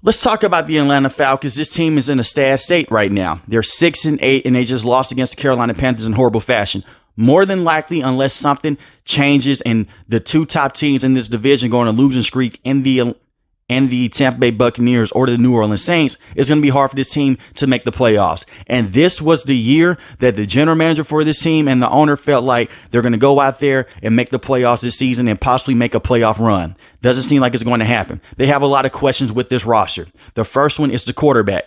Let's talk about the Atlanta Falcons. This team is in a sad state right now. They're 6-8, and they just lost against the Carolina Panthers in horrible fashion. More than likely, unless something changes and the two top teams in this division go on a losing streak in the Tampa Bay Buccaneers or the New Orleans Saints, it's going to be hard for this team to make the playoffs. And this was the year that the general manager for this team and the owner felt like they're going to go out there and make the playoffs this season and possibly make a playoff run. Doesn't seem like it's going to happen. They have a lot of questions with this roster. The first one is the quarterback.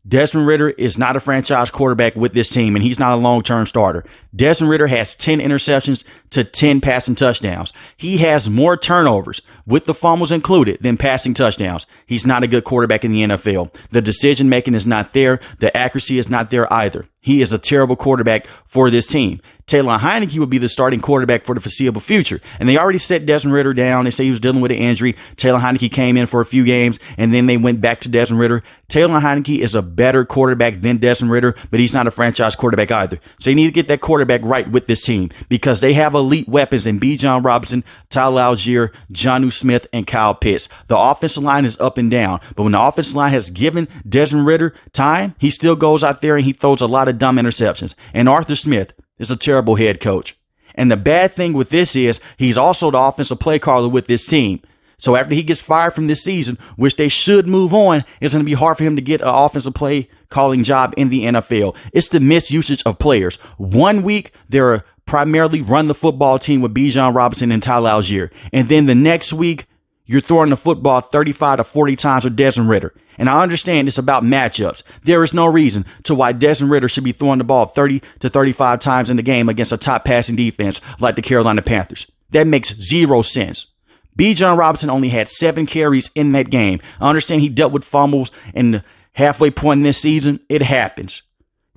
Desmond Ridder is not a franchise quarterback with this team, and he's not a long-term starter. Desmond Ridder has 10 interceptions to 10 passing touchdowns. He has more turnovers, with the fumbles included, than passing touchdowns. He's not a good quarterback in the NFL. The decision-making is not there. The accuracy is not there either. He is a terrible quarterback for this team. Taylor Heineke would be the starting quarterback for the foreseeable future. And they already set Desmond Ridder down. They say he was dealing with an injury. Taylor Heineke came in for a few games, and then they went back to Desmond Ridder. Taylor Heineke is a better quarterback than Desmond Ridder, but he's not a franchise quarterback either. So you need to get that quarterback right with this team because they have elite weapons in Bijan Robinson, Tyler Algier, Jonnu Smith, and Kyle Pitts. The offensive line is up and down, but when the offensive line has given Desmond Ridder time, he still goes out there and he throws a lot of dumb interceptions. And Arthur Smith is a terrible head coach. And the bad thing with this is he's also the offensive play caller with this team. So after he gets fired from this season, which they should move on, it's going to be hard for him to get an offensive play calling job in the NFL. It's the misusage of players. 1 week, they're a primarily run the football team with Bijan Robinson and Tyler Algier. And then the next week, you're throwing the football 35 to 40 times with Desmond Ridder. And I understand it's about matchups. There is no reason to why Desmond Ridder should be throwing the ball 30 to 35 times in the game against a top passing defense like the Carolina Panthers. That makes zero sense. Bijan Robinson only had 7 carries in that game. I understand he dealt with fumbles in the halfway point in this season. It happens.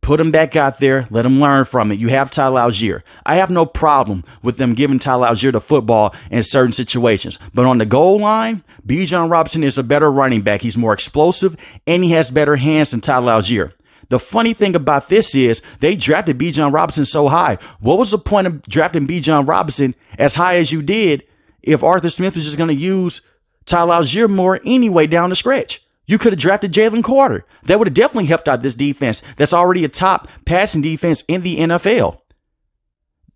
Put him back out there. Let him learn from it. You have Tyler Algier. I have no problem with them giving Tyler Algier the football in certain situations. But on the goal line, Bijan Robinson is a better running back. He's more explosive, and he has better hands than Tyler Algier. The funny thing about this is they drafted Bijan Robinson so high. What was the point of drafting Bijan Robinson as high as you did if Arthur Smith was just going to use Tyler Algier more anyway down the stretch? You could have drafted Jalen Carter. That would have definitely helped out this defense that's already a top passing defense in the NFL.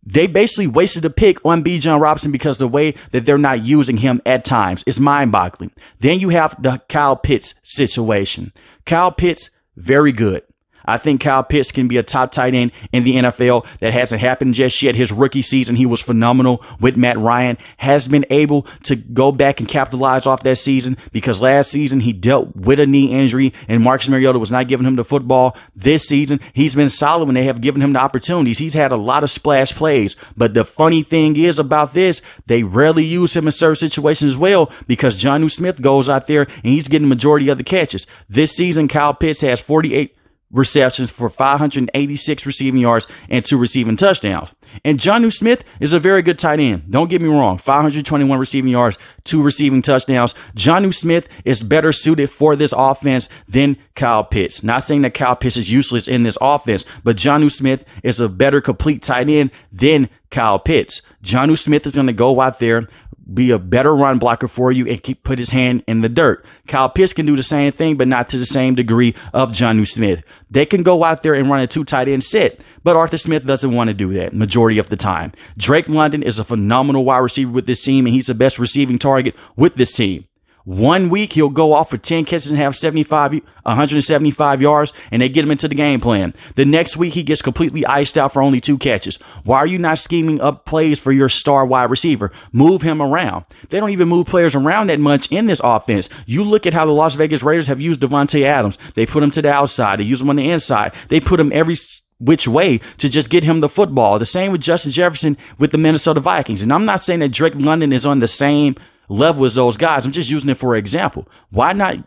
They basically wasted a pick on Bijan Robinson because of the way that they're not using him at times. It's mind-boggling. Then you have the Kyle Pitts situation. Kyle Pitts, very good. I think Kyle Pitts can be a top tight end in the NFL. That hasn't happened just yet. His rookie season, he was phenomenal with Matt Ryan. Has been able to go back and capitalize off that season because last season he dealt with a knee injury and Marcus Mariota was not giving him the football. This season, he's been solid when they have given him the opportunities. He's had a lot of splash plays. But the funny thing is about this, they rarely use him in certain situations as well because Jonnu Smith goes out there and he's getting the majority of the catches. This season, Kyle Pitts has 48 receptions for 586 receiving yards and 2 receiving touchdowns. And Jonnu Smith is a very good tight end. Don't get me wrong. 521 receiving yards, 2 receiving touchdowns. Jonnu Smith is better suited for this offense than Kyle Pitts. Not saying that Kyle Pitts is useless in this offense, but Jonnu Smith is a better complete tight end than Kyle Pitts. Jonnu Smith is going to go out there, be a better run blocker for you and put his hand in the dirt. Kyle Pitts can do the same thing, but not to the same degree of Jonnu Smith. They can go out there and run a 2 tight end set, but Arthur Smith doesn't want to do that majority of the time. Drake London is a phenomenal wide receiver with this team, and he's the best receiving target with this team. 1 week, he'll go off for 10 catches and have 175 yards, and they get him into the game plan. The next week, he gets completely iced out for only 2 catches. Why are you not scheming up plays for your star wide receiver? Move him around. They don't even move players around that much in this offense. You look at how the Las Vegas Raiders have used Devontae Adams. They put him to the outside. They use him on the inside. They put him every which way to just get him the football. The same with Justin Jefferson with the Minnesota Vikings. And I'm not saying that Drake London is on the same level as those guys. I'm just using it for an example. Why not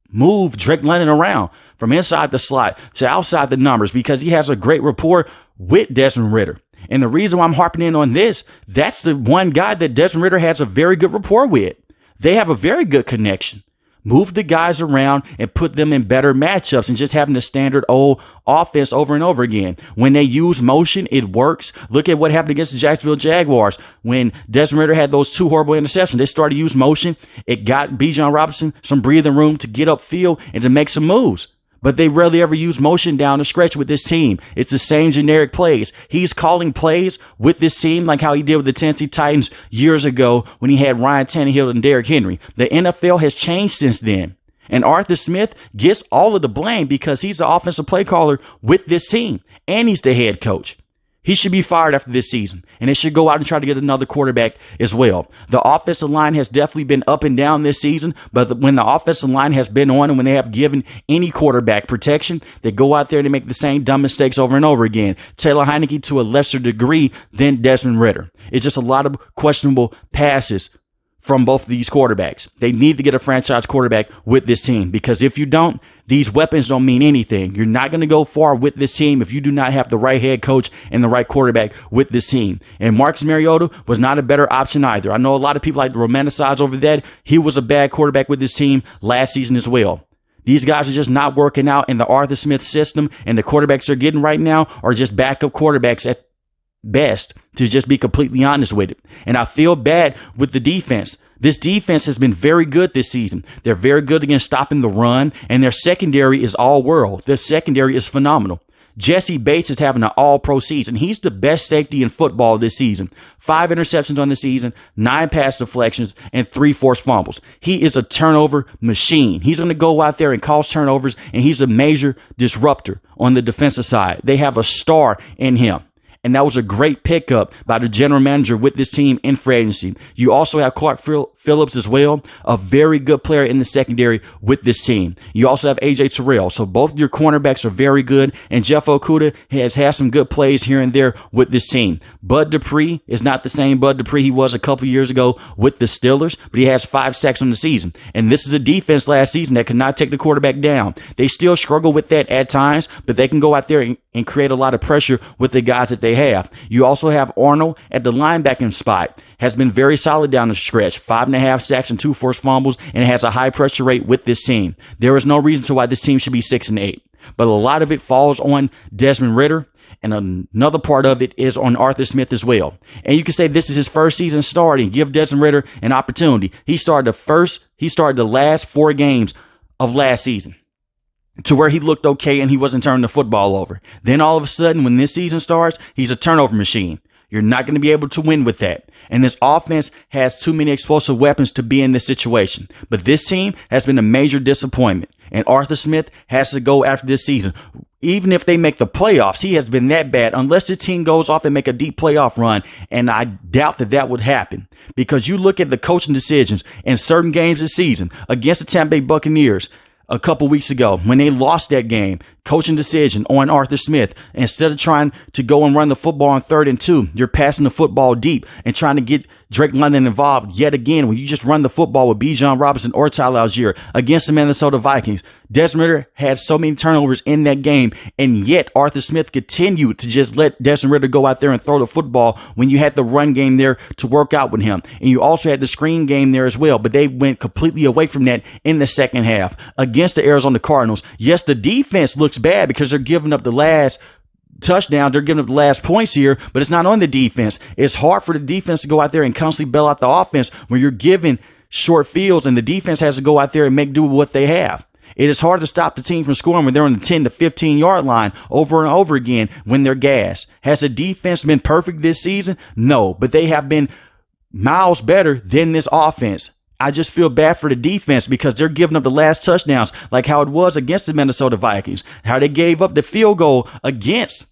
move Drake London around from inside the slot to outside the numbers? Because he has a great rapport with Desmond Ridder. And the reason why I'm harping in on this, that's the one guy that Desmond Ridder has a very good rapport with. They have a very good connection. Move the guys around and put them in better matchups and just having the standard old offense over and over again. When they use motion, it works. Look at what happened against the Jacksonville Jaguars. When Desmond Ridder had those 2 horrible interceptions, they started to use motion. It got Bijan Robinson some breathing room to get upfield and to make some moves. But they rarely ever use motion down the stretch with this team. It's the same generic plays. He's calling plays with this team like how he did with the Tennessee Titans years ago when he had Ryan Tannehill and Derrick Henry. The NFL has changed since then. And Arthur Smith gets all of the blame because he's the offensive play caller with this team. And he's the head coach. He should be fired after this season, and they should go out and try to get another quarterback as well. The offensive line has definitely been up and down this season, but when the offensive line has been on and when they have given any quarterback protection, they go out there and they make the same dumb mistakes over and over again. Taylor Heineke to a lesser degree than Desmond Ridder. It's just a lot of questionable passes from both of these quarterbacks. They need to get a franchise quarterback with this team because if you don't, these weapons don't mean anything. You're not going to go far with this team if you do not have the right head coach and the right quarterback with this team. And Marcus Mariota was not a better option either. I know a lot of people like to romanticize over that. He was a bad quarterback with this team last season as well. These guys are just not working out in the Arthur Smith system, and the quarterbacks they're getting right now are just backup quarterbacks at best, to just be completely honest with it. And I feel bad with the defense. This defense has been very good this season. They're very good against stopping the run, and their secondary is all world. Their secondary is phenomenal. Jesse Bates is having an all-pro season. He's the best safety in football this season. 5 interceptions on the season, 9 pass deflections, and 3 forced fumbles. He is a turnover machine. He's going to go out there and cause turnovers, and he's a major disruptor on the defensive side. They have a star in him. And that was a great pickup by the general manager with this team in free agency. You also have Clark Phillips as well, a very good player in the secondary with this team. You also have A.J. Terrell. So both your cornerbacks are very good. And Jeff Okudah has had some good plays here and there with this team. Bud Dupree is not the same Bud Dupree he was a couple years ago with the Steelers, but he has 5 sacks on the season. And this is a defense last season that could not take the quarterback down. They still struggle with that at times, but they can go out there and create a lot of pressure with the guys that they have. You also have Arnold at the linebacking spot. Has been very solid down the stretch. 5.5 sacks and 2 forced fumbles, and has a high pressure rate with this team. There is no reason to why this team should be 6-8. But a lot of it falls on Desmond Ridder, and another part of it is on Arthur Smith as well. And you can say this is his first season starting. Give Desmond Ridder an opportunity. He started the last 4 games of last season to where he looked okay and he wasn't turning the football over. Then all of a sudden, when this season starts, he's a turnover machine. You're not going to be able to win with that. And this offense has too many explosive weapons to be in this situation. But this team has been a major disappointment. And Arthur Smith has to go after this season. Even if they make the playoffs, he has been that bad. Unless the team goes off and make a deep playoff run. And I doubt that would happen. Because you look at the coaching decisions in certain games this season against the Tampa Bay Buccaneers a couple weeks ago when they lost that game. Coaching decision on Arthur Smith. Instead of trying to go and run the football on 3rd and 2, you're passing the football deep and trying to get Drake London involved yet again when you just run the football with Bijan Robinson or Tyler Algier against the Minnesota Vikings. Desmond Ridder had so many turnovers in that game, and yet Arthur Smith continued to just let Desmond Ridder go out there and throw the football when you had the run game there to work out with him. And you also had the screen game there as well, but they went completely away from that in the second half against the Arizona Cardinals. Yes, the defense looks bad because they're giving up the last touchdown. They're giving up the last points here, but it's not on the defense. It's hard for the defense to go out there and constantly bail out the offense when you're giving short fields and the defense has to go out there and make do with what they have. It is hard to stop the team from scoring when they're on the 10 to 15 yard line over and over again when they're gassed. Has the defense been perfect this season? No, but they have been miles better than this offense. I just feel bad for the defense because they're giving up the last touchdowns like how it was against the Minnesota Vikings, how they gave up the field goal against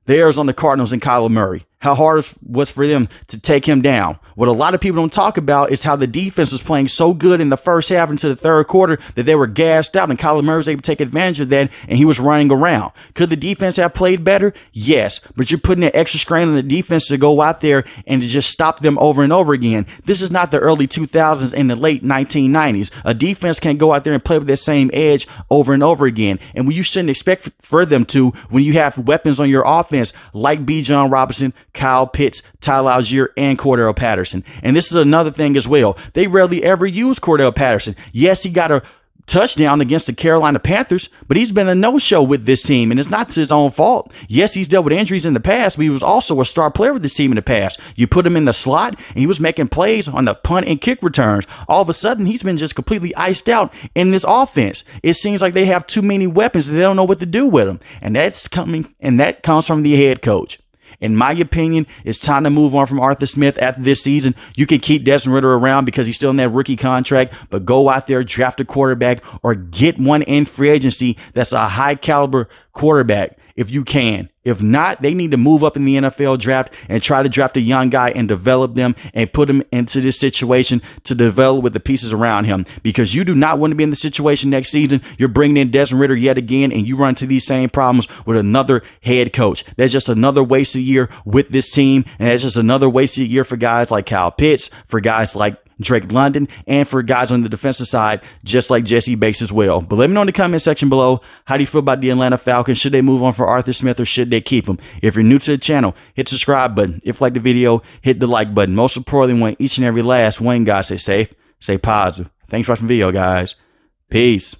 the Arizona Cardinals and Kyler Murray. How hard it was for them to take him down. What a lot of people don't talk about is how the defense was playing so good in the first half into the third quarter that they were gassed out and Kyler Murray was able to take advantage of that and he was running around. Could the defense have played better? Yes, but you're putting an extra strain on the defense to go out there and to just stop them over and over again. This is not the early 2000s and the late 1990s. A defense can't go out there and play with that same edge over and over again. And you shouldn't expect for them to when you have weapons on your offense like Bijan Robinson, Kyle Pitts, Tyler Algier, and Cordell Patterson. And this is another thing as well. They rarely ever use Cordell Patterson. Yes, he got a touchdown against the Carolina Panthers, but he's been a no-show with this team, and it's not his own fault. Yes, he's dealt with injuries in the past, but he was also a star player with this team in the past. You put him in the slot, and he was making plays on the punt and kick returns. All of a sudden, he's been just completely iced out in this offense. It seems like they have too many weapons, and they don't know what to do with them, and that comes from the head coach. In my opinion, it's time to move on from Arthur Smith after this season. You can keep Desmond Ridder around because he's still in that rookie contract, but go out there, draft a quarterback, or get one in free agency that's a high caliber quarterback if you can. If not, they need to move up in the NFL draft and try to draft a young guy and develop them and put him into this situation to develop with the pieces around him, because you do not want to be in the situation next season. You're bringing in Desmond Ridder yet again, and you run into these same problems with another head coach. That's just another wasted year with this team, and that's just another wasted year for guys like Kyle Pitts, for guys like Drake London, and for guys on the defensive side, just like Jesse Bates as well. But let me know in the comment section below, how do you feel about the Atlanta Falcons? Should they move on for Arthur Smith, or should they keep him? If you're new to the channel, hit the subscribe button. If you like the video, hit the like button. Most importantly, want each and every last one, guys, stay safe, stay positive. Thanks for watching the video, guys. Peace.